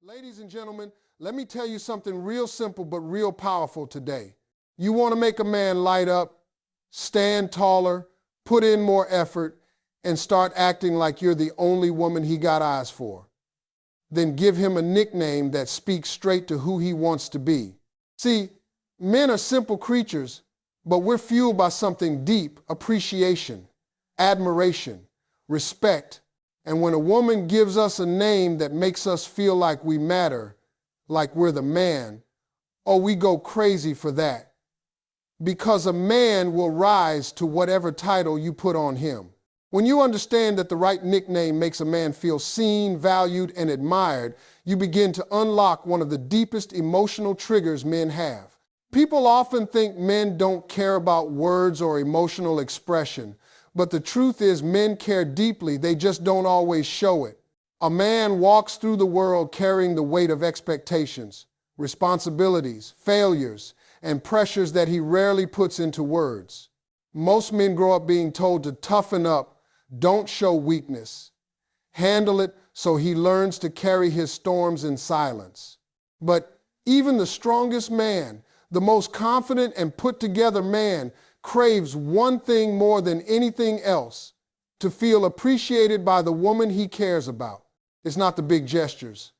Ladies and gentlemen, let me tell you something real simple but real powerful today. You want to make a man light up, stand taller, put in more effort, and start acting like you're the only woman he got eyes for. Then give him a nickname that speaks straight to who he wants to be. See, men are simple creatures, but we're fueled by something deep: appreciation, admiration, respect. And when a woman gives us a name that makes us feel like we matter, like we're the man, oh, we go crazy for that. Because a man will rise to whatever title you put on him. When you understand that the right nickname makes a man feel seen, valued, and admired, you begin to unlock one of the deepest emotional triggers men have. People often think men don't care about words or emotional expression, but the truth is men care deeply, they just don't always show it. A man walks through the world carrying the weight of expectations, responsibilities, failures, and pressures that he rarely puts into words. Most men grow up being told to toughen up, don't show weakness, handle it, so he learns to carry his storms in silence. But even the strongest man, the most confident and put together man, craves one thing more than anything else: to feel appreciated by the woman he cares about. It's not the big gestures,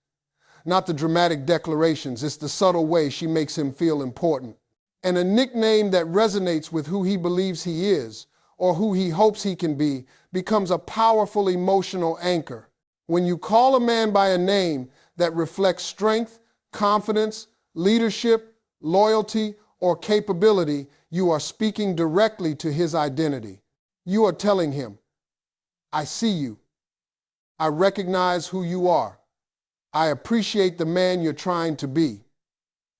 not the dramatic declarations. It's the subtle way she makes him feel important. And a nickname that resonates with who he believes he is or who he hopes he can be becomes a powerful emotional anchor. When you call a man by a name that reflects strength, confidence, leadership, loyalty, or capability, you are speaking directly to his identity. You are telling him, I see you. I recognize who you are. I appreciate the man you're trying to be.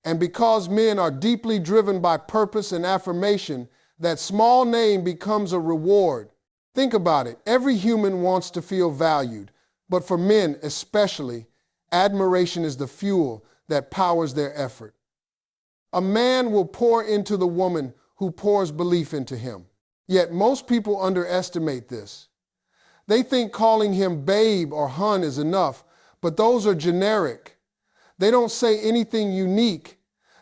And because men are deeply driven by purpose and affirmation, that small name becomes a reward. Think about it. Every human wants to feel valued, but for men especially, admiration is the fuel that powers their effort. A man will pour into the woman who pours belief into him. Yet most people underestimate this. They think calling him babe or hun is enough, but those are generic. They don't say anything unique.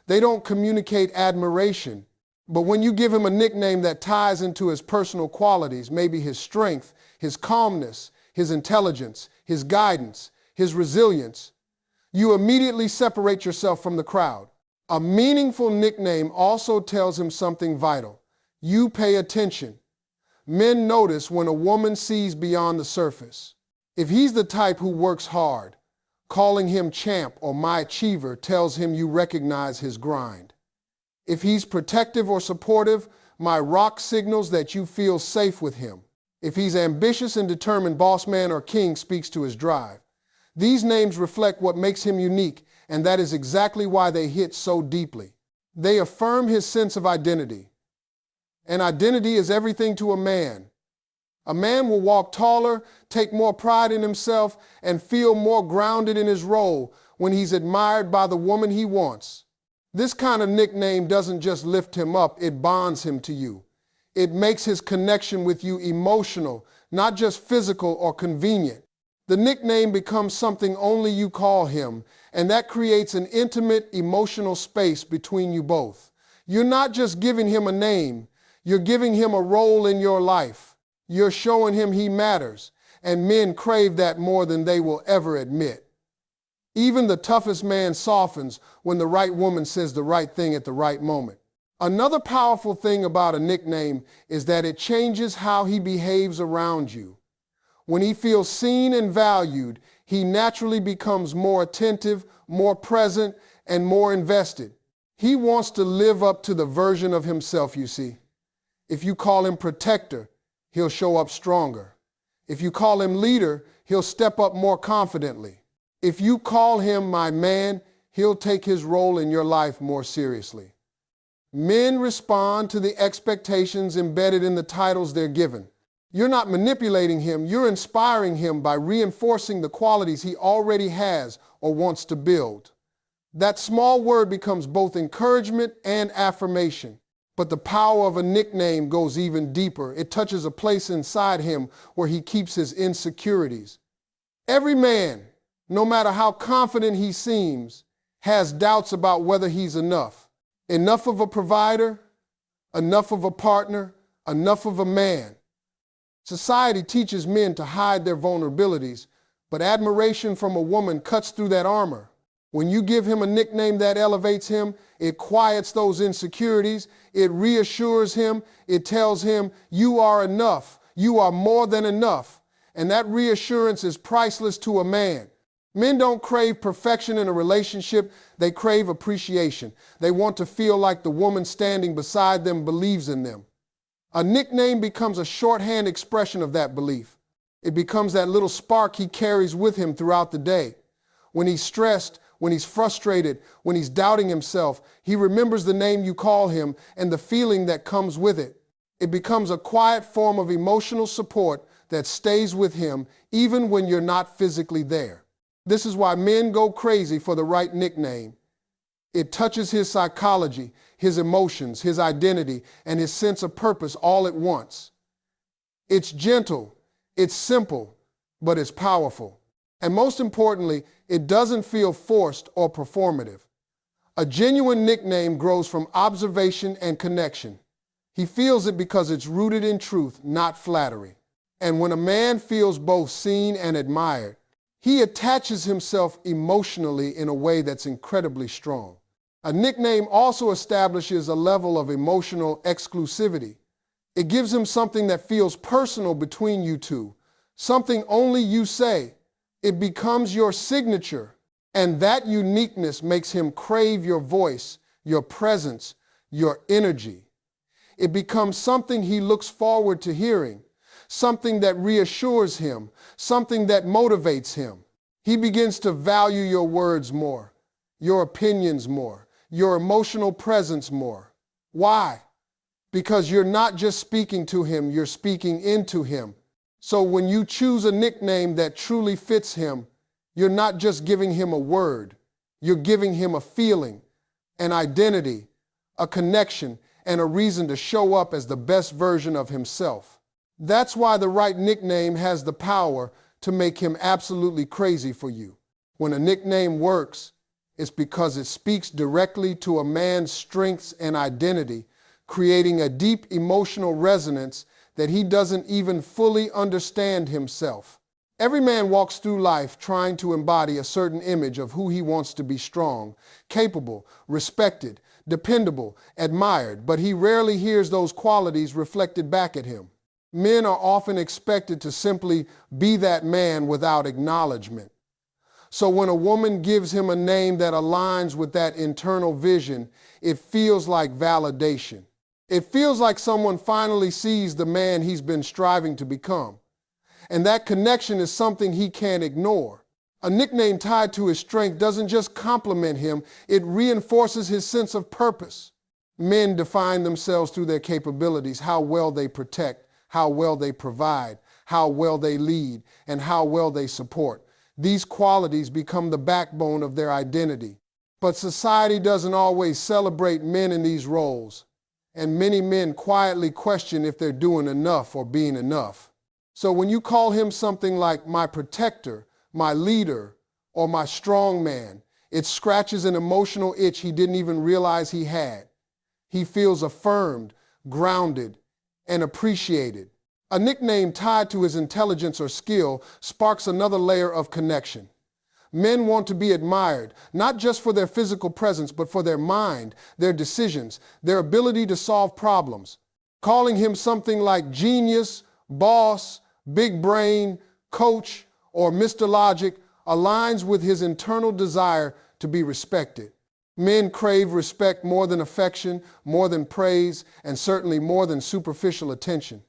They don't communicate admiration. But when you give him a nickname that ties into his personal qualities, maybe his strength, his calmness, his intelligence, his guidance, his resilience, you immediately separate yourself from the crowd. A meaningful nickname also tells him something vital. You pay attention. Men notice when a woman sees beyond the surface. If he's the type who works hard, calling him champ or my achiever tells him you recognize his grind. If he's protective or supportive, my rock signals that you feel safe with him. If he's ambitious and determined, boss man or king speaks to his drive. These names reflect what makes him unique, and that is exactly why they hit so deeply. They affirm his sense of identity. And identity is everything to a man. A man will walk taller, take more pride in himself, and feel more grounded in his role when he's admired by the woman he wants. This kind of nickname doesn't just lift him up, it bonds him to you. It makes his connection with you emotional, not just physical or convenient. The nickname becomes something only you call him, and that creates an intimate, emotional space between you both. You're not just giving him a name, you're giving him a role in your life. You're showing him he matters, and men crave that more than they will ever admit. Even the toughest man softens when the right woman says the right thing at the right moment. Another powerful thing about a nickname is that it changes how he behaves around you. When he feels seen and valued, he naturally becomes more attentive, more present, and more invested. He wants to live up to the version of himself, you see. If you call him protector, he'll show up stronger. If you call him leader, he'll step up more confidently. If you call him my man, he'll take his role in your life more seriously. Men respond to the expectations embedded in the titles they're given. You're not manipulating him, you're inspiring him by reinforcing the qualities he already has or wants to build. That small word becomes both encouragement and affirmation. But the power of a nickname goes even deeper. It touches a place inside him where he keeps his insecurities. Every man, no matter how confident he seems, has doubts about whether he's enough. Enough of a provider, enough of a partner, enough of a man. Society teaches men to hide their vulnerabilities, but admiration from a woman cuts through that armor. When you give him a nickname that elevates him, it quiets those insecurities, it reassures him, it tells him, you are enough, you are more than enough. And that reassurance is priceless to a man. Men don't crave perfection in a relationship, they crave appreciation. They want to feel like the woman standing beside them believes in them. A nickname becomes a shorthand expression of that belief. It becomes that little spark he carries with him throughout the day. When he's stressed, when he's frustrated, when he's doubting himself, he remembers the name you call him and the feeling that comes with it. It becomes a quiet form of emotional support that stays with him even when you're not physically there. This is why men go crazy for the right nickname. It touches his psychology, his emotions, his identity, and his sense of purpose all at once. It's gentle, it's simple, but it's powerful. And most importantly, it doesn't feel forced or performative. A genuine nickname grows from observation and connection. He feels it because it's rooted in truth, not flattery. And when a man feels both seen and admired, he attaches himself emotionally in a way that's incredibly strong. A nickname also establishes a level of emotional exclusivity. It gives him something that feels personal between you two, something only you say. It becomes your signature, and that uniqueness makes him crave your voice, your presence, your energy. It becomes something he looks forward to hearing, something that reassures him, something that motivates him. He begins to value your words more, your opinions more, your emotional presence more. Why? Because you're not just speaking to him, you're speaking into him. So when you choose a nickname that truly fits him, you're not just giving him a word, you're giving him a feeling, an identity, a connection, and a reason to show up as the best version of himself. That's why the right nickname has the power to make him absolutely crazy for you. When a nickname works, it's because it speaks directly to a man's strengths and identity, creating a deep emotional resonance that he doesn't even fully understand himself. Every man walks through life trying to embody a certain image of who he wants to be: strong, capable, respected, dependable, admired, but he rarely hears those qualities reflected back at him. Men are often expected to simply be that man without acknowledgement. So when a woman gives him a name that aligns with that internal vision, it feels like validation. It feels like someone finally sees the man he's been striving to become. And that connection is something he can't ignore. A nickname tied to his strength doesn't just compliment him, it reinforces his sense of purpose. Men define themselves through their capabilities, how well they protect, how well they provide, how well they lead, and how well they support. These qualities become the backbone of their identity. But society doesn't always celebrate men in these roles. And many men quietly question if they're doing enough or being enough. So when you call him something like my protector, my leader, or my strong man, it scratches an emotional itch he didn't even realize he had. He feels affirmed, grounded, and appreciated. A nickname tied to his intelligence or skill sparks another layer of connection. Men want to be admired, not just for their physical presence, but for their mind, their decisions, their ability to solve problems. Calling him something like genius, boss, big brain, coach, or Mr. Logic aligns with his internal desire to be respected. Men crave respect more than affection, more than praise, and certainly more than superficial attention.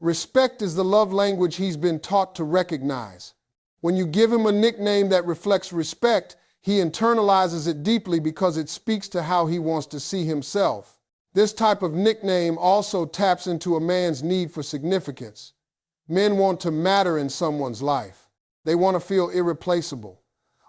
Respect is the love language he's been taught to recognize. When you give him a nickname that reflects respect, he internalizes it deeply because it speaks to how he wants to see himself. This type of nickname also taps into a man's need for significance. Men want to matter in someone's life. They want to feel irreplaceable.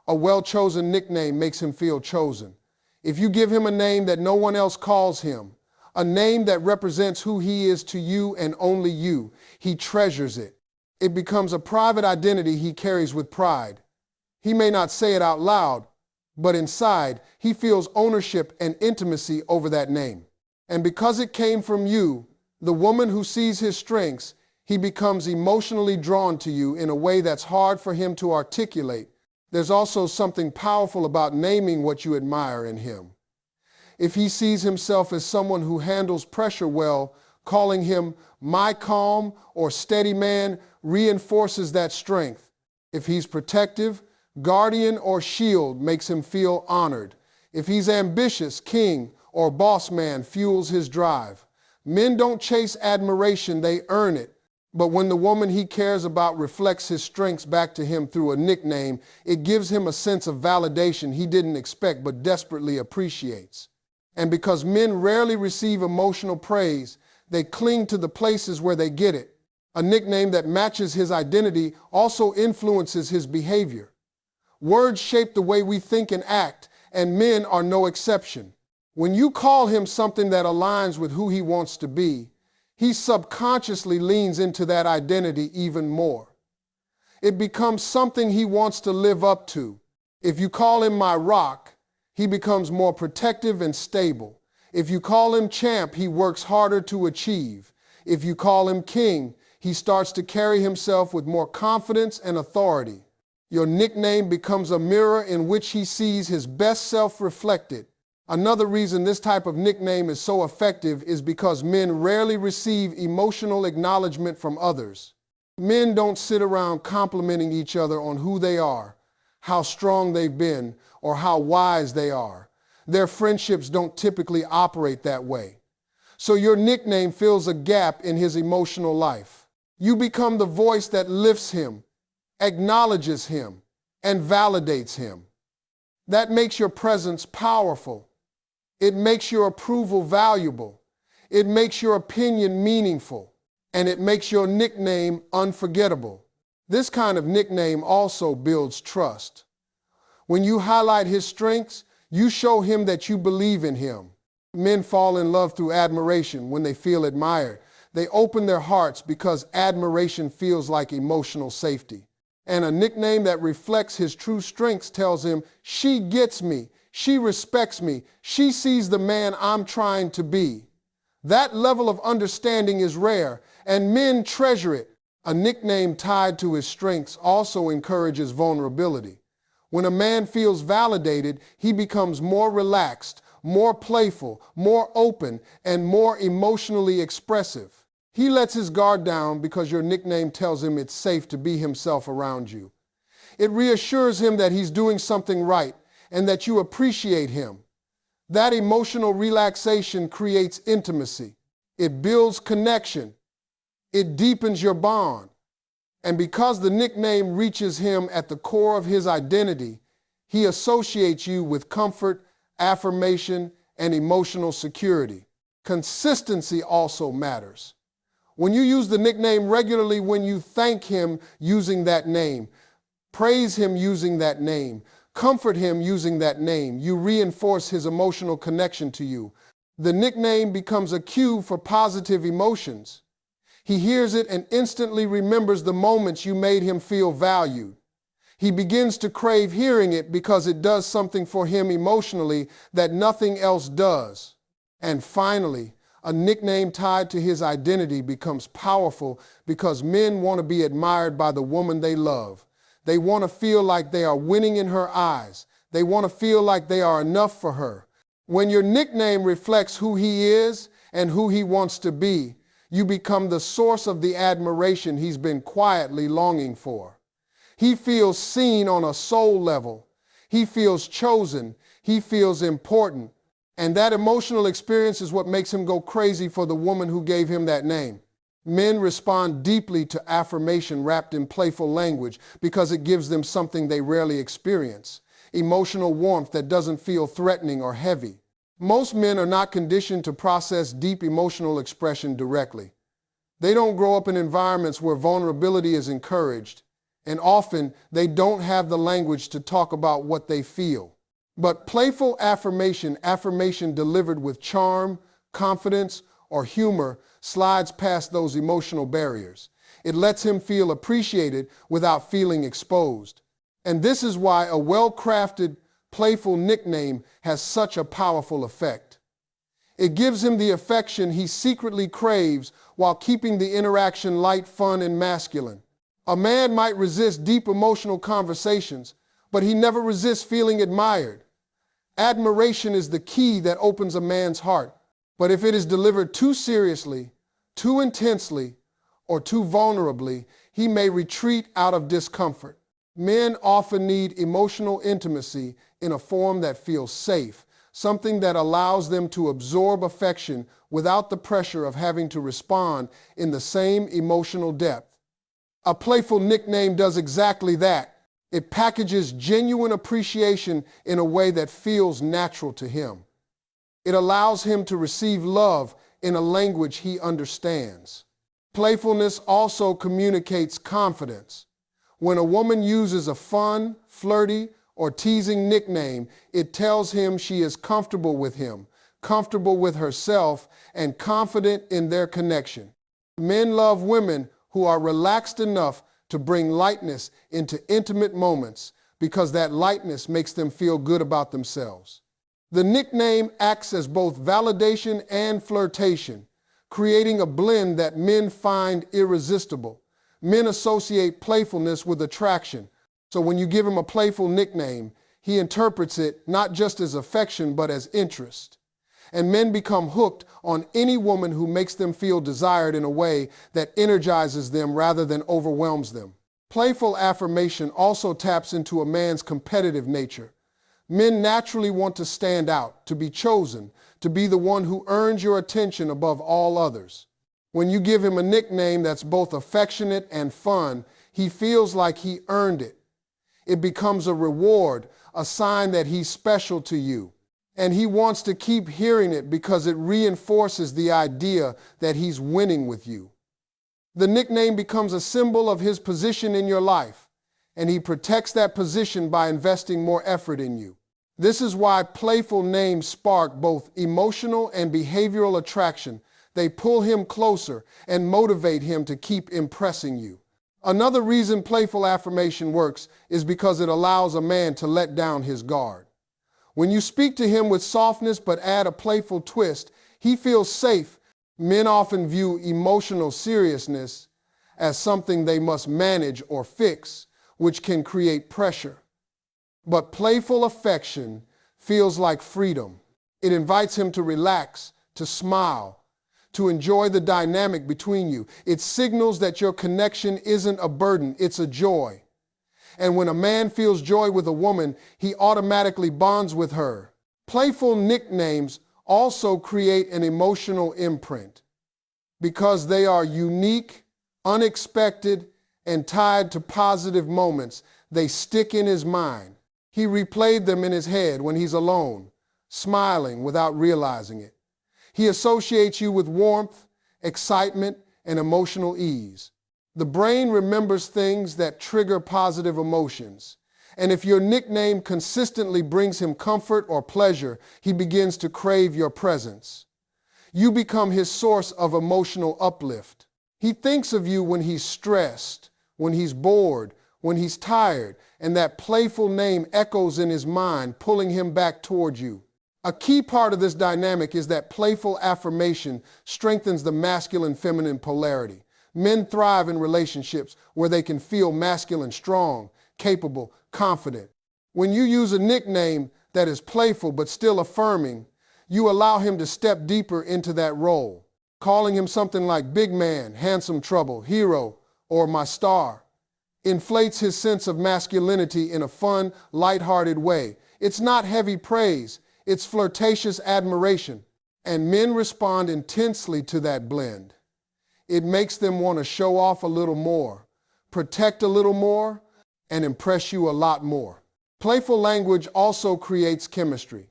A well-chosen nickname makes him feel chosen. If you give him a name that no one else calls him, a name that represents who he is to you and only you, he treasures it. It becomes a private identity he carries with pride. He may not say it out loud, but inside, he feels ownership and intimacy over that name. And because it came from you, the woman who sees his strengths, he becomes emotionally drawn to you in a way that's hard for him to articulate. There's also something powerful about naming what you admire in him. If he sees himself as someone who handles pressure well, calling him my calm or steady man reinforces that strength. If he's protective, guardian or shield makes him feel honored. If he's ambitious, king or boss man fuels his drive. Men don't chase admiration, they earn it. But when the woman he cares about reflects his strengths back to him through a nickname, it gives him a sense of validation he didn't expect but desperately appreciates. And because men rarely receive emotional praise, they cling to the places where they get it. A nickname that matches his identity also influences his behavior. Words shape the way we think and act, and men are no exception. When you call him something that aligns with who he wants to be, he subconsciously leans into that identity even more. It becomes something he wants to live up to. If you call him my rock, he becomes more protective and stable. If you call him champ, he works harder to achieve. If you call him king, he starts to carry himself with more confidence and authority. Your nickname becomes a mirror in which he sees his best self reflected. Another reason this type of nickname is so effective is because men rarely receive emotional acknowledgement from others. Men don't sit around complimenting each other on who they are, how strong they've been, or how wise they are. Their friendships don't typically operate that way. So your nickname fills a gap in his emotional life. You become the voice that lifts him, acknowledges him, and validates him. That makes your presence powerful. It makes your approval valuable. It makes your opinion meaningful. And it makes your nickname unforgettable. This kind of nickname also builds trust. When you highlight his strengths, you show him that you believe in him. Men fall in love through admiration when they feel admired. They open their hearts because admiration feels like emotional safety. And a nickname that reflects his true strengths tells him, she gets me. She respects me. She sees the man I'm trying to be. That level of understanding is rare, and men treasure it. A nickname tied to his strengths also encourages vulnerability. When a man feels validated, he becomes more relaxed, more playful, more open, and more emotionally expressive. He lets his guard down because your nickname tells him it's safe to be himself around you. It reassures him that he's doing something right and that you appreciate him. That emotional relaxation creates intimacy. It builds connection. It deepens your bond. And because the nickname reaches him at the core of his identity, he associates you with comfort, affirmation, and emotional security. Consistency also matters. When you use the nickname regularly, when you thank him using that name, praise him using that name, comfort him using that name, you reinforce his emotional connection to you. The nickname becomes a cue for positive emotions. He hears it and instantly remembers the moments you made him feel valued. He begins to crave hearing it because it does something for him emotionally that nothing else does. And finally, a nickname tied to his identity becomes powerful because men want to be admired by the woman they love. They want to feel like they are winning in her eyes. They want to feel like they are enough for her. When your nickname reflects who he is and who he wants to be, you become the source of the admiration he's been quietly longing for. He feels seen on a soul level. He feels chosen. He feels important. And that emotional experience is what makes him go crazy for the woman who gave him that name. Men respond deeply to affirmation wrapped in playful language because it gives them something they rarely experience, emotional warmth that doesn't feel threatening or heavy. Most men are not conditioned to process deep emotional expression directly. They don't grow up in environments where vulnerability is encouraged, and often they don't have the language to talk about what they feel. But playful affirmation delivered with charm, confidence, or humor slides past those emotional barriers. It lets him feel appreciated without feeling exposed. And this is why a well-crafted, playful nickname has such a powerful effect. It gives him the affection he secretly craves while keeping the interaction light, fun, and masculine. A man might resist deep emotional conversations, but he never resists feeling admired. Admiration is the key that opens a man's heart, but if it is delivered too seriously, too intensely, or too vulnerably, he may retreat out of discomfort. Men often need emotional intimacy in a form that feels safe, something that allows them to absorb affection without the pressure of having to respond in the same emotional depth. A playful nickname does exactly that. It packages genuine appreciation in a way that feels natural to him. It allows him to receive love in a language he understands. Playfulness also communicates confidence. When a woman uses a fun, flirty, or teasing nickname, it tells him she is comfortable with him, comfortable with herself, and confident in their connection. Men love women who are relaxed enough to bring lightness into intimate moments because that lightness makes them feel good about themselves. The nickname acts as both validation and flirtation, creating a blend that men find irresistible. Men associate playfulness with attraction, so when you give him a playful nickname, he interprets it not just as affection but as interest. And men become hooked on any woman who makes them feel desired in a way that energizes them rather than overwhelms them. Playful affirmation also taps into a man's competitive nature. Men naturally want to stand out, to be chosen, to be the one who earns your attention above all others. When you give him a nickname that's both affectionate and fun, he feels like he earned it. It becomes a reward, a sign that he's special to you. And he wants to keep hearing it because it reinforces the idea that he's winning with you. The nickname becomes a symbol of his position in your life, and he protects that position by investing more effort in you. This is why playful names spark both emotional and behavioral attraction. They pull him closer and motivate him to keep impressing you. Another reason playful affirmation works is because it allows a man to let down his guard. When you speak to him with softness but add a playful twist, he feels safe. Men often view emotional seriousness as something they must manage or fix, which can create pressure. But playful affection feels like freedom. It invites him to relax, to smile, to enjoy the dynamic between you. It signals that your connection isn't a burden, it's a joy. And when a man feels joy with a woman, he automatically bonds with her. Playful nicknames also create an emotional imprint. Because they are unique, unexpected, and tied to positive moments, they stick in his mind. He replayed them in his head when he's alone, smiling without realizing it. He associates you with warmth, excitement, and emotional ease. The brain remembers things that trigger positive emotions. And if your nickname consistently brings him comfort or pleasure, he begins to crave your presence. You become his source of emotional uplift. He thinks of you when he's stressed, when he's bored, when he's tired, and that playful name echoes in his mind, pulling him back toward you. A key part of this dynamic is that playful affirmation strengthens the masculine-feminine polarity. Men thrive in relationships where they can feel masculine, strong, capable, confident. When you use a nickname that is playful but still affirming, you allow him to step deeper into that role. Calling him something like big man, handsome trouble, hero, or my star inflates his sense of masculinity in a fun, lighthearted way. It's not heavy praise, it's flirtatious admiration, and men respond intensely to that blend. It makes them want to show off a little more, protect a little more, and impress you a lot more. Playful language also creates chemistry.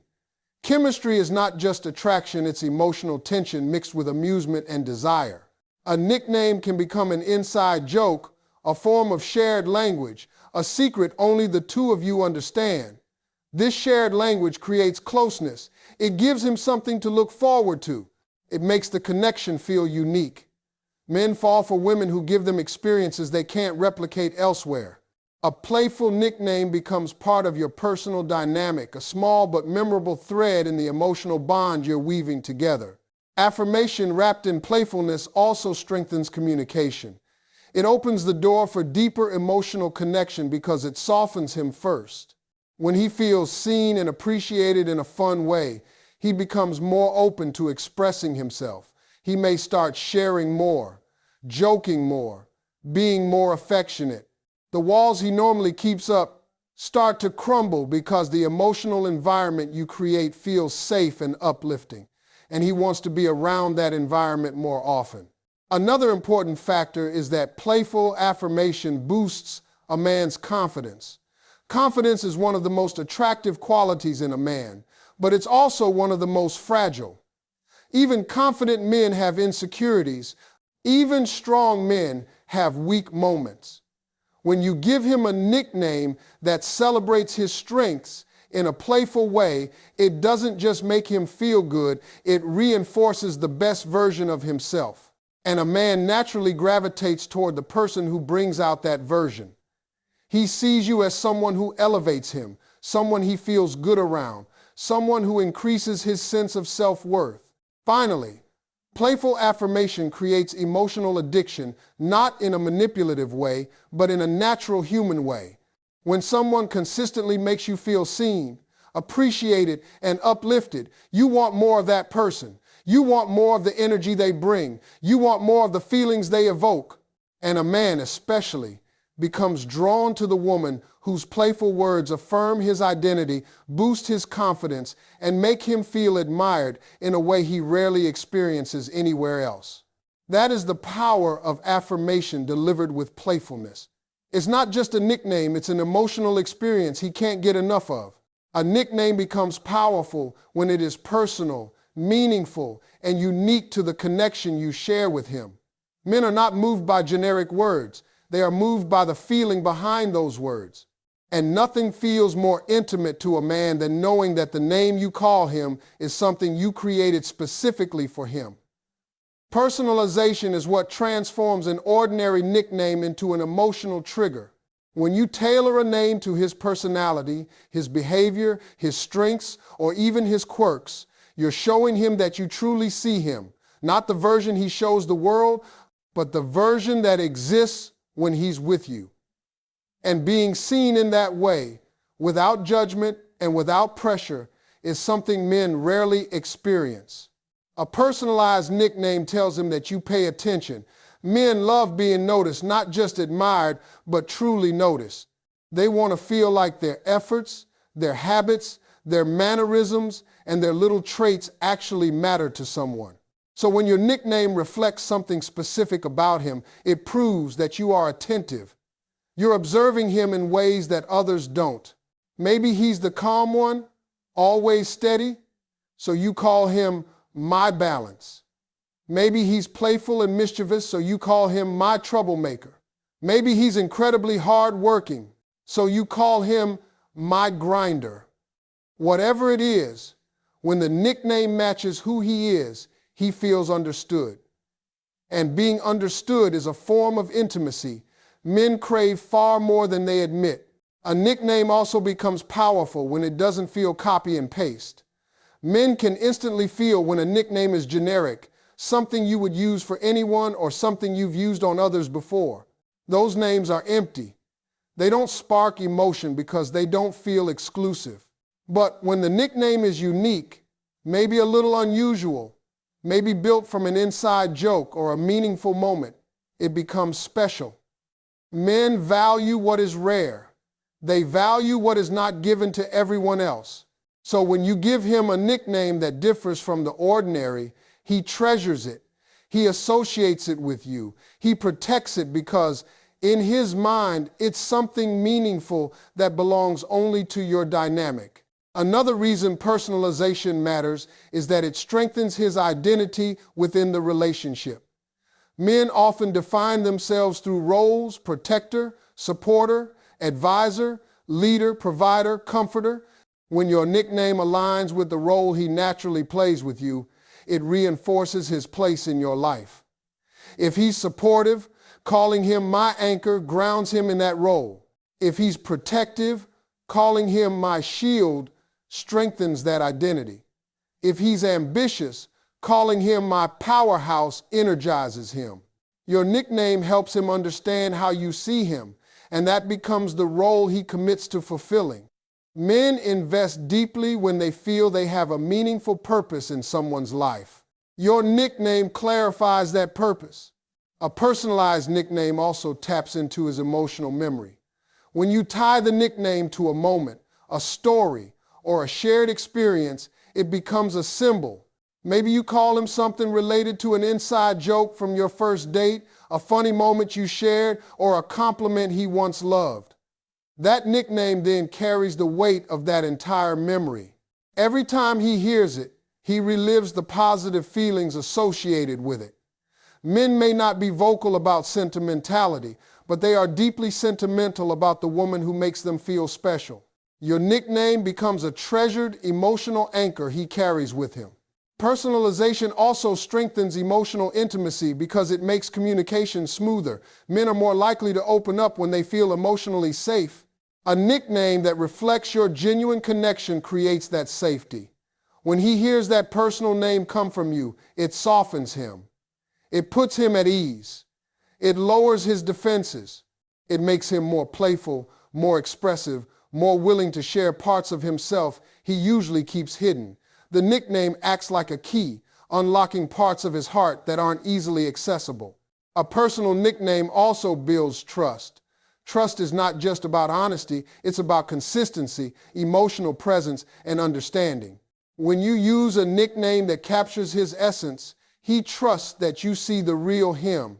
Chemistry is not just attraction, it's emotional tension mixed with amusement and desire. A nickname can become an inside joke, a form of shared language, a secret only the two of you understand. This shared language creates closeness. It gives him something to look forward to. It makes the connection feel unique. Men fall for women who give them experiences they can't replicate elsewhere. A playful nickname becomes part of your personal dynamic, a small but memorable thread in the emotional bond you're weaving together. Affirmation wrapped in playfulness also strengthens communication. It opens the door for deeper emotional connection because it softens him first. When he feels seen and appreciated in a fun way, he becomes more open to expressing himself. He may start sharing more, joking more, being more affectionate. The walls he normally keeps up start to crumble because the emotional environment you create feels safe and uplifting, and he wants to be around that environment more often. Another important factor is that playful affirmation boosts a man's confidence. Confidence is one of the most attractive qualities in a man, but it's also one of the most fragile. Even confident men have insecurities. Even strong men have weak moments. When you give him a nickname that celebrates his strengths in a playful way, it doesn't just make him feel good, it reinforces the best version of himself. And a man naturally gravitates toward the person who brings out that version. He sees you as someone who elevates him, someone he feels good around, someone who increases his sense of self-worth. Finally, playful affirmation creates emotional addiction, not in a manipulative way, but in a natural human way. When someone consistently makes you feel seen, appreciated, and uplifted, you want more of that person. You want more of the energy they bring. You want more of the feelings they evoke. And a man especially becomes drawn to the woman whose playful words affirm his identity, boost his confidence, and make him feel admired in a way he rarely experiences anywhere else. That is the power of affirmation delivered with playfulness. It's not just a nickname, it's an emotional experience he can't get enough of. A nickname becomes powerful when it is personal, meaningful, and unique to the connection you share with him. Men are not moved by generic words. They are moved by the feeling behind those words. And nothing feels more intimate to a man than knowing that the name you call him is something you created specifically for him. Personalization is what transforms an ordinary nickname into an emotional trigger. When you tailor a name to his personality, his behavior, his strengths, or even his quirks, you're showing him that you truly see him, not the version he shows the world, but the version that exists when he's with you. And being seen in that way, without judgment and without pressure, is something men rarely experience. A personalized nickname tells him that you pay attention. Men love being noticed, not just admired, but truly noticed. They want to feel like their efforts, their habits, their mannerisms, and their little traits actually matter to someone. So when your nickname reflects something specific about him, it proves that you are attentive. You're observing him in ways that others don't. Maybe he's the calm one, always steady, so you call him my balance. Maybe he's playful and mischievous, so you call him my troublemaker. Maybe he's incredibly hardworking, so you call him my grinder. Whatever it is, when the nickname matches who he is, he feels understood. And being understood is a form of intimacy men crave far more than they admit. A nickname also becomes powerful when it doesn't feel copy and paste. Men can instantly feel when a nickname is generic, something you would use for anyone or something you've used on others before. Those names are empty. They don't spark emotion because they don't feel exclusive. But when the nickname is unique, maybe a little unusual, maybe built from an inside joke or a meaningful moment, it becomes special. Men value what is rare. They value what is not given to everyone else. So when you give him a nickname that differs from the ordinary, he treasures it. He associates it with you. He protects it because in his mind, it's something meaningful that belongs only to your dynamic. Another reason personalization matters is that it strengthens his identity within the relationship. Men often define themselves through roles: protector, supporter, advisor, leader, provider, comforter. When your nickname aligns with the role he naturally plays with you, it reinforces his place in your life. If he's supportive, calling him my anchor grounds him in that role. If he's protective, calling him my shield strengthens that identity. If he's ambitious, calling him my powerhouse energizes him. Your nickname helps him understand how you see him, and that becomes the role he commits to fulfilling. Men invest deeply when they feel they have a meaningful purpose in someone's life. Your nickname clarifies that purpose. A personalized nickname also taps into his emotional memory. When you tie the nickname to a moment, a story, or a shared experience, it becomes a symbol. Maybe you call him something related to an inside joke from your first date, a funny moment you shared, or a compliment he once loved. That nickname then carries the weight of that entire memory. Every time he hears it, he relives the positive feelings associated with it. Men may not be vocal about sentimentality, but they are deeply sentimental about the woman who makes them feel special. Your nickname becomes a treasured emotional anchor he carries with him. Personalization also strengthens emotional intimacy because it makes communication smoother. Men are more likely to open up when they feel emotionally safe. A nickname that reflects your genuine connection creates that safety. When he hears that personal name come from you, it softens him. It puts him at ease. It lowers his defenses. It makes him more playful, more expressive, more willing to share parts of himself he usually keeps hidden. The nickname acts like a key, unlocking parts of his heart that aren't easily accessible. A personal nickname also builds trust. Trust is not just about honesty, it's about consistency, emotional presence, and understanding. When you use a nickname that captures his essence, he trusts that you see the real him.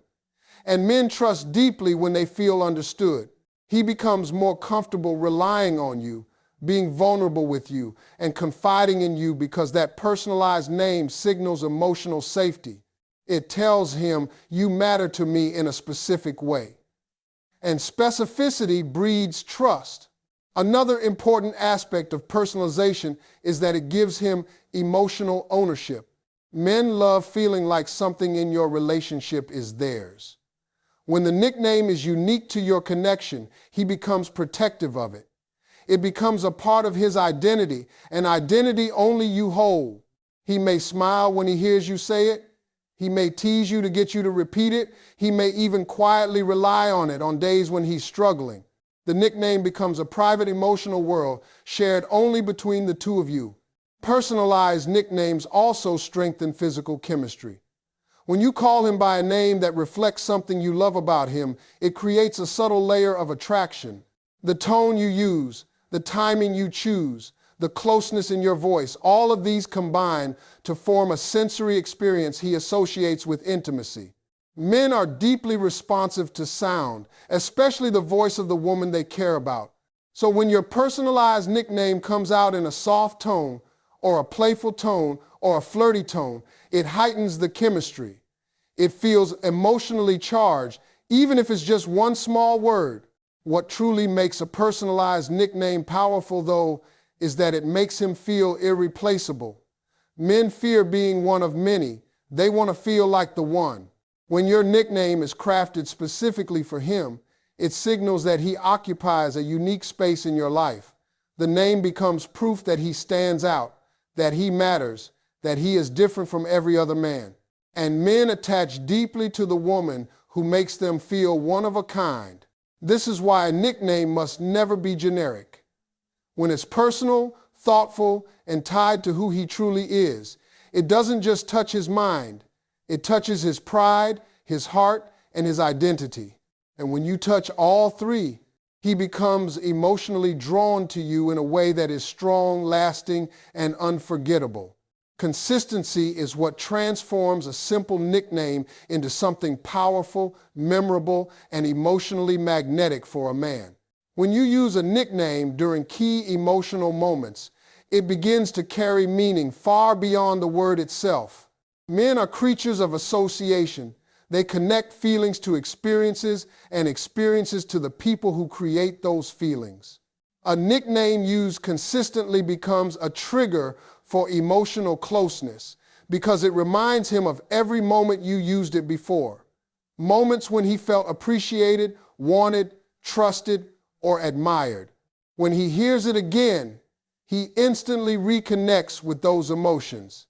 And men trust deeply when they feel understood. He becomes more comfortable relying on you, being vulnerable with you, and confiding in you because that personalized name signals emotional safety. It tells him, you matter to me in a specific way. And specificity breeds trust. Another important aspect of personalization is that it gives him emotional ownership. Men love feeling like something in your relationship is theirs. When the nickname is unique to your connection, he becomes protective of it. It becomes a part of his identity, an identity only you hold. He may smile when he hears you say it. He may tease you to get you to repeat it. He may even quietly rely on it on days when he's struggling. The nickname becomes a private emotional world shared only between the two of you. Personalized nicknames also strengthen physical chemistry. When you call him by a name that reflects something you love about him, it creates a subtle layer of attraction. The tone you use, the timing you choose, the closeness in your voice, all of these combine to form a sensory experience he associates with intimacy. Men are deeply responsive to sound, especially the voice of the woman they care about. So when your personalized nickname comes out in a soft tone, or a playful tone, or a flirty tone, it heightens the chemistry. It feels emotionally charged, even if it's just one small word. What truly makes a personalized nickname powerful, though, is that it makes him feel irreplaceable. Men fear being one of many. They want to feel like the one. When your nickname is crafted specifically for him, it signals that he occupies a unique space in your life. The name becomes proof that he stands out, that he matters, that he is different from every other man. And men attach deeply to the woman who makes them feel one of a kind. This is why a nickname must never be generic. When it's personal, thoughtful, and tied to who he truly is, it doesn't just touch his mind. It touches his pride, his heart, and his identity. And when you touch all three, he becomes emotionally drawn to you in a way that is strong, lasting, and unforgettable. Consistency is what transforms a simple nickname into something powerful, memorable, and emotionally magnetic for a man. When you use a nickname during key emotional moments, it begins to carry meaning far beyond the word itself. Men are creatures of association. They connect feelings to experiences and experiences to the people who create those feelings. A nickname used consistently becomes a trigger for emotional closeness because it reminds him of every moment you used it before. Moments when he felt appreciated, wanted, trusted, or admired. When he hears it again, he instantly reconnects with those emotions.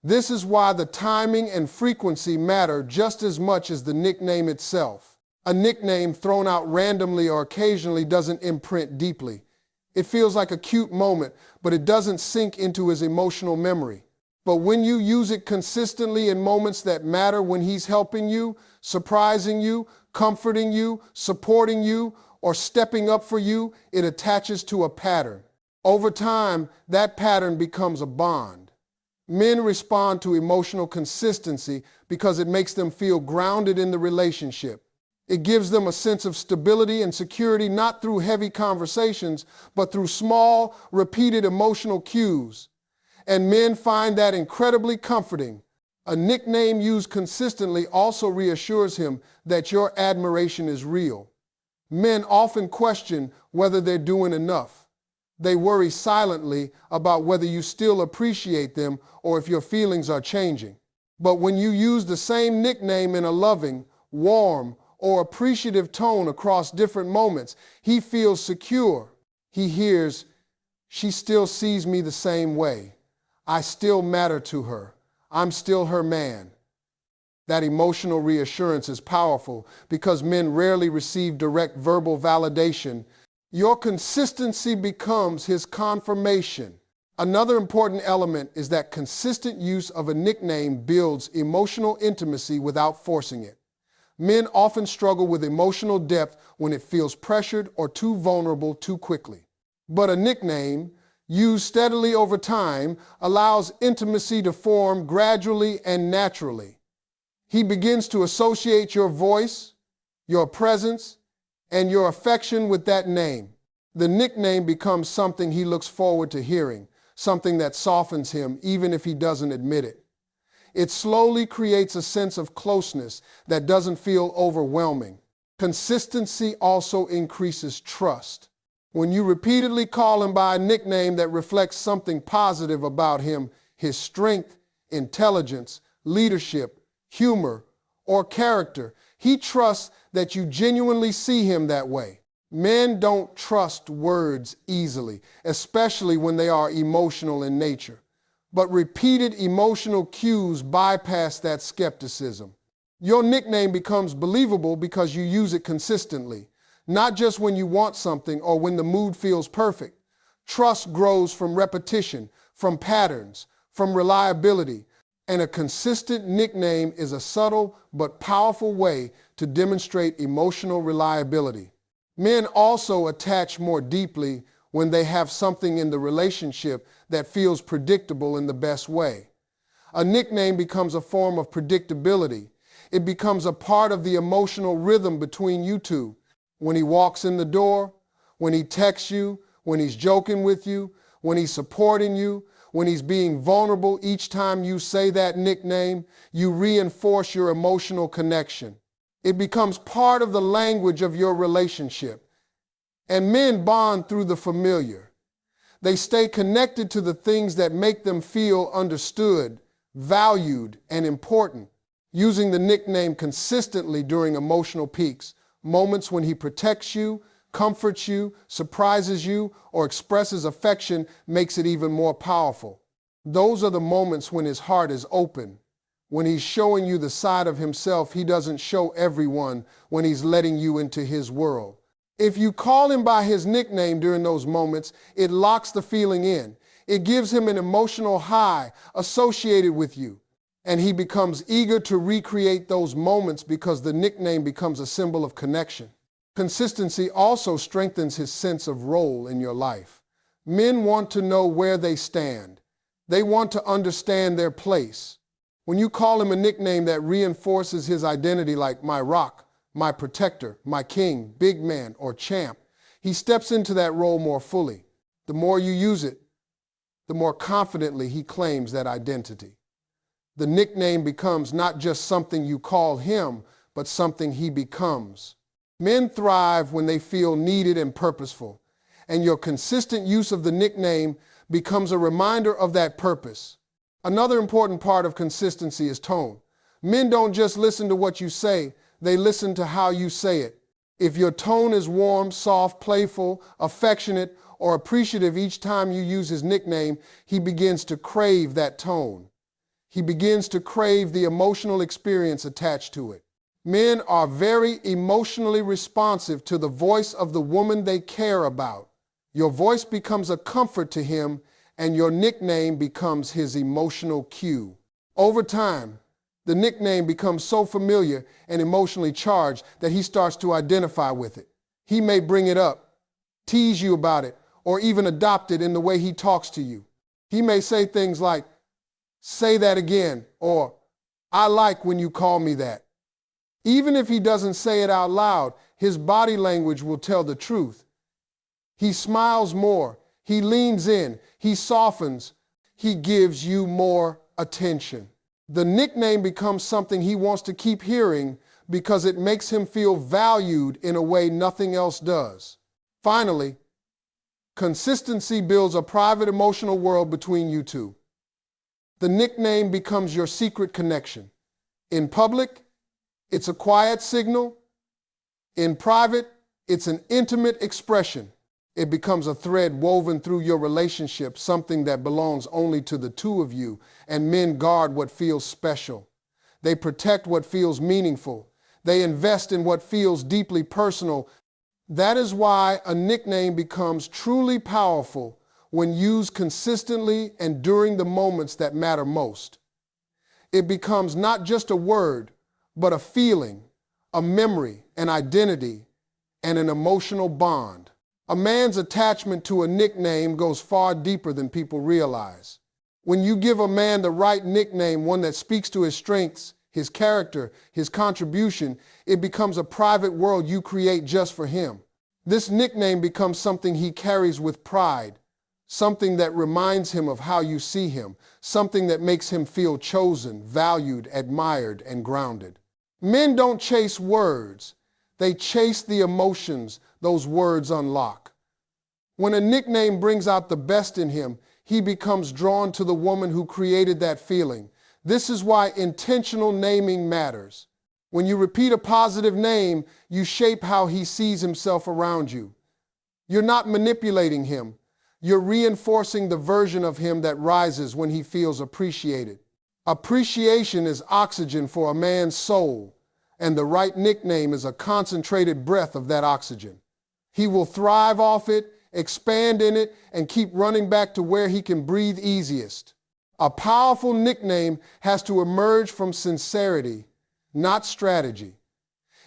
This is why the timing and frequency matter just as much as the nickname itself. A nickname thrown out randomly or occasionally doesn't imprint deeply. It feels like a cute moment, but it doesn't sink into his emotional memory. But when you use it consistently in moments that matter, when he's helping you, surprising you, comforting you, supporting you, or stepping up for you, it attaches to a pattern. Over time, that pattern becomes a bond. Men respond to emotional consistency because it makes them feel grounded in the relationship. It gives them a sense of stability and security, not through heavy conversations, but through small, repeated emotional cues. And men find that incredibly comforting. A nickname used consistently also reassures him that your admiration is real. Men often question whether they're doing enough. They worry silently about whether you still appreciate them or if your feelings are changing. But when you use the same nickname in a loving, warm, or appreciative tone across different moments, he feels secure. He hears, "She still sees me the same way. I still matter to her. I'm still her man." That emotional reassurance is powerful because men rarely receive direct verbal validation. Your consistency becomes his confirmation. Another important element is that consistent use of a nickname builds emotional intimacy without forcing it. Men often struggle with emotional depth when it feels pressured or too vulnerable too quickly. But a nickname, used steadily over time, allows intimacy to form gradually and naturally. He begins to associate your voice, your presence, and your affection with that name. The nickname becomes something he looks forward to hearing, something that softens him even if he doesn't admit it. It slowly creates a sense of closeness that doesn't feel overwhelming. Consistency also increases trust. When you repeatedly call him by a nickname that reflects something positive about him, his strength, intelligence, leadership, humor, or character, he trusts that you genuinely see him that way. Men don't trust words easily, especially when they are emotional in nature. But repeated emotional cues bypass that skepticism. Your nickname becomes believable because you use it consistently, not just when you want something or when the mood feels perfect. Trust grows from repetition, from patterns, from reliability, and a consistent nickname is a subtle but powerful way to demonstrate emotional reliability. Men also attach more deeply when they have something in the relationship that feels predictable in the best way. A nickname becomes a form of predictability. It becomes a part of the emotional rhythm between you two. When he walks in the door, when he texts you, when he's joking with you, when he's supporting you, when he's being vulnerable, each time you say that nickname, you reinforce your emotional connection. It becomes part of the language of your relationship. And men bond through the familiar. They stay connected to the things that make them feel understood, valued, and important. Using the nickname consistently during emotional peaks, moments when he protects you, comforts you, surprises you, or expresses affection, makes it even more powerful. Those are the moments when his heart is open, when he's showing you the side of himself he doesn't show everyone, when he's letting you into his world. If you call him by his nickname during those moments, it locks the feeling in. It gives him an emotional high associated with you, and he becomes eager to recreate those moments because the nickname becomes a symbol of connection. Consistency also strengthens his sense of role in your life. Men want to know where they stand. They want to understand their place. When you call him a nickname that reinforces his identity, like my rock, my protector, my king, big man, or champ, he steps into that role more fully. The more you use it, the more confidently he claims that identity. The nickname becomes not just something you call him, but something he becomes. Men thrive when they feel needed and purposeful, and your consistent use of the nickname becomes a reminder of that purpose. Another important part of consistency is tone. Men don't just listen to what you say, they listen to how you say it. If your tone is warm, soft, playful, affectionate, or appreciative each time you use his nickname, he begins to crave that tone. He begins to crave the emotional experience attached to it. Men are very emotionally responsive to the voice of the woman they care about. Your voice becomes a comfort to him, and your nickname becomes his emotional cue. Over time, the nickname becomes so familiar and emotionally charged that he starts to identify with it. He may bring it up, tease you about it, or even adopt it in the way he talks to you. He may say things like, "Say that again," or "I like when you call me that." Even if he doesn't say it out loud, his body language will tell the truth. He smiles more, he leans in, he softens, he gives you more attention. The nickname becomes something he wants to keep hearing because it makes him feel valued in a way nothing else does. Finally, consistency builds a private emotional world between you two. The nickname becomes your secret connection. In public, it's a quiet signal. In private, it's an intimate expression. It becomes a thread woven through your relationship, something that belongs only to the two of you, and men guard what feels special. They protect what feels meaningful. They invest in what feels deeply personal. That is why a nickname becomes truly powerful when used consistently and during the moments that matter most. It becomes not just a word, but a feeling, a memory, an identity, and an emotional bond. A man's attachment to a nickname goes far deeper than people realize. When you give a man the right nickname, one that speaks to his strengths, his character, his contribution, it becomes a private world you create just for him. This nickname becomes something he carries with pride, something that reminds him of how you see him, something that makes him feel chosen, valued, admired, and grounded. Men don't chase words. They chase the emotions those words unlock. When a nickname brings out the best in him, he becomes drawn to the woman who created that feeling. This is why intentional naming matters. When you repeat a positive name, you shape how he sees himself around you. You're not manipulating him. You're reinforcing the version of him that rises when he feels appreciated. Appreciation is oxygen for a man's soul, and the right nickname is a concentrated breath of that oxygen. He will thrive off it, expand in it, and keep running back to where he can breathe easiest. A powerful nickname has to emerge from sincerity, not strategy.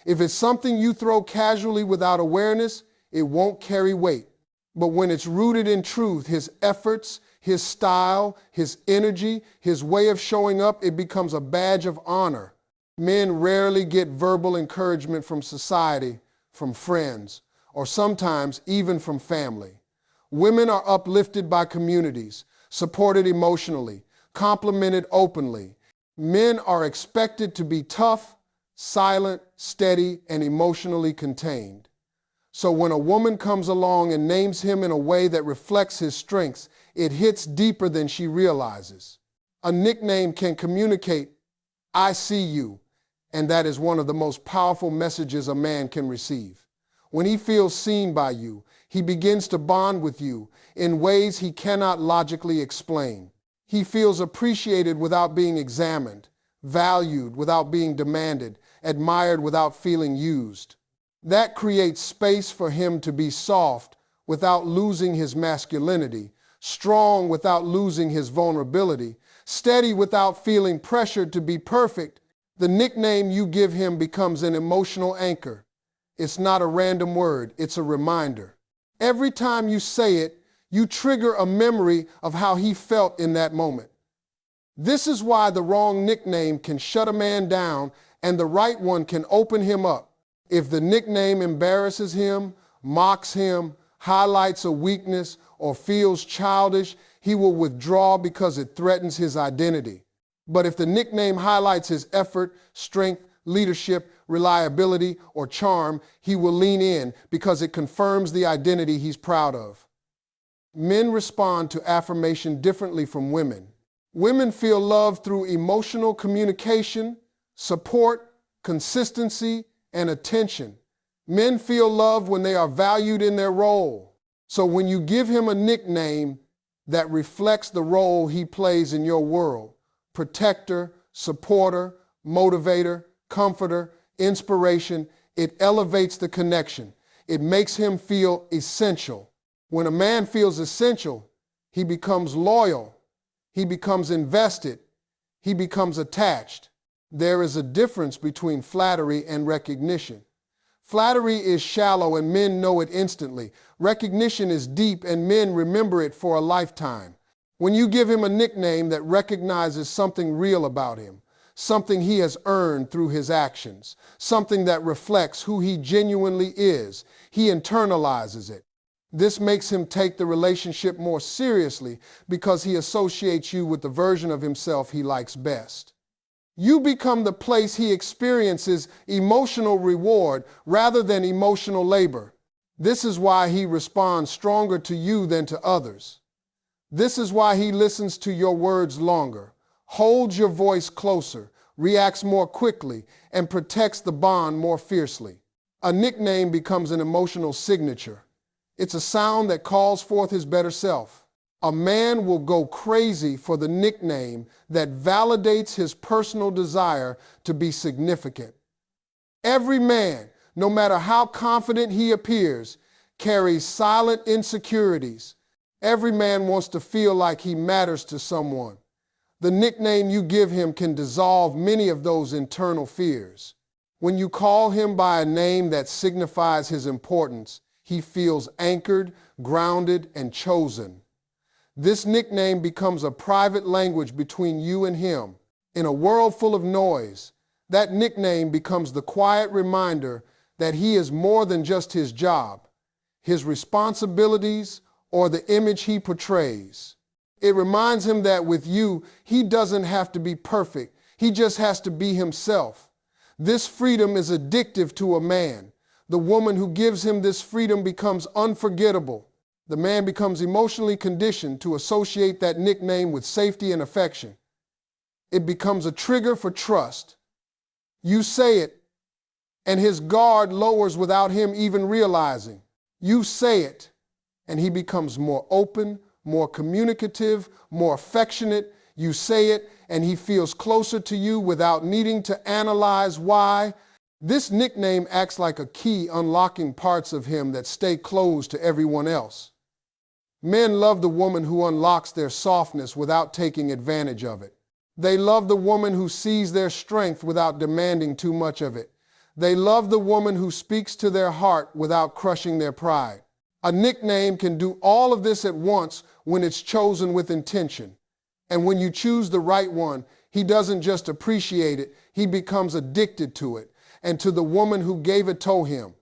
If it's something you throw casually without awareness, it won't carry weight. But when it's rooted in truth, his efforts, his style, his energy, his way of showing up, it becomes a badge of honor. Men rarely get verbal encouragement from society, from friends, or sometimes even from family. Women are uplifted by communities, supported emotionally, complimented openly. Men are expected to be tough, silent, steady, and emotionally contained. So when a woman comes along and names him in a way that reflects his strengths, it hits deeper than she realizes. A nickname can communicate, "I see you," and that is one of the most powerful messages a man can receive. When he feels seen by you, he begins to bond with you in ways he cannot logically explain. He feels appreciated without being examined, valued without being demanded, admired without feeling used. That creates space for him to be soft without losing his masculinity, strong without losing his vulnerability, steady without feeling pressured to be perfect. The nickname you give him becomes an emotional anchor. It's not a random word, it's a reminder. Every time you say it, you trigger a memory of how he felt in that moment. This is why the wrong nickname can shut a man down and the right one can open him up. If the nickname embarrasses him, mocks him, highlights a weakness, or feels childish, he will withdraw because it threatens his identity. But if the nickname highlights his effort, strength, leadership, reliability, or charm, he will lean in because it confirms the identity he's proud of. Men respond to affirmation differently from women. Women feel love through emotional communication, support, consistency, and attention. Men feel loved when they are valued in their role. So when you give him a nickname that reflects the role he plays in your world, protector, supporter, motivator, comforter, inspiration, it elevates the connection. It makes him feel essential. When a man feels essential, he becomes loyal, he becomes invested, he becomes attached. There is a difference between flattery and recognition. Flattery is shallow and men know it instantly. Recognition is deep and men remember it for a lifetime. When you give him a nickname that recognizes something real about him, something he has earned through his actions, something that reflects who he genuinely is, he internalizes it. This makes him take the relationship more seriously because he associates you with the version of himself he likes best. You become the place he experiences emotional reward rather than emotional labor. This is why he responds stronger to you than to others. This is why he listens to your words longer, holds your voice closer, reacts more quickly, and protects the bond more fiercely. A nickname becomes an emotional signature. It's a sound that calls forth his better self. A man will go crazy for the nickname that validates his personal desire to be significant. Every man, no matter how confident he appears, carries silent insecurities. Every man wants to feel like he matters to someone. The nickname you give him can dissolve many of those internal fears. When you call him by a name that signifies his importance, he feels anchored, grounded, and chosen. This nickname becomes a private language between you and him. In a world full of noise, that nickname becomes the quiet reminder that he is more than just his job, his responsibilities, or the image he portrays. It reminds him that with you, he doesn't have to be perfect. He just has to be himself. This freedom is addictive to a man. The woman who gives him this freedom becomes unforgettable. The man becomes emotionally conditioned to associate that nickname with safety and affection. It becomes a trigger for trust. You say it, and his guard lowers without him even realizing. You say it, and he becomes more open, more communicative, more affectionate. You say it, and he feels closer to you without needing to analyze why. This nickname acts like a key unlocking parts of him that stay closed to everyone else. Men love the woman who unlocks their softness without taking advantage of it. They love the woman who sees their strength without demanding too much of it. They love the woman who speaks to their heart without crushing their pride. A nickname can do all of this at once when it's chosen with intention. And when you choose the right one, he doesn't just appreciate it, he becomes addicted to it and to the woman who gave it to him.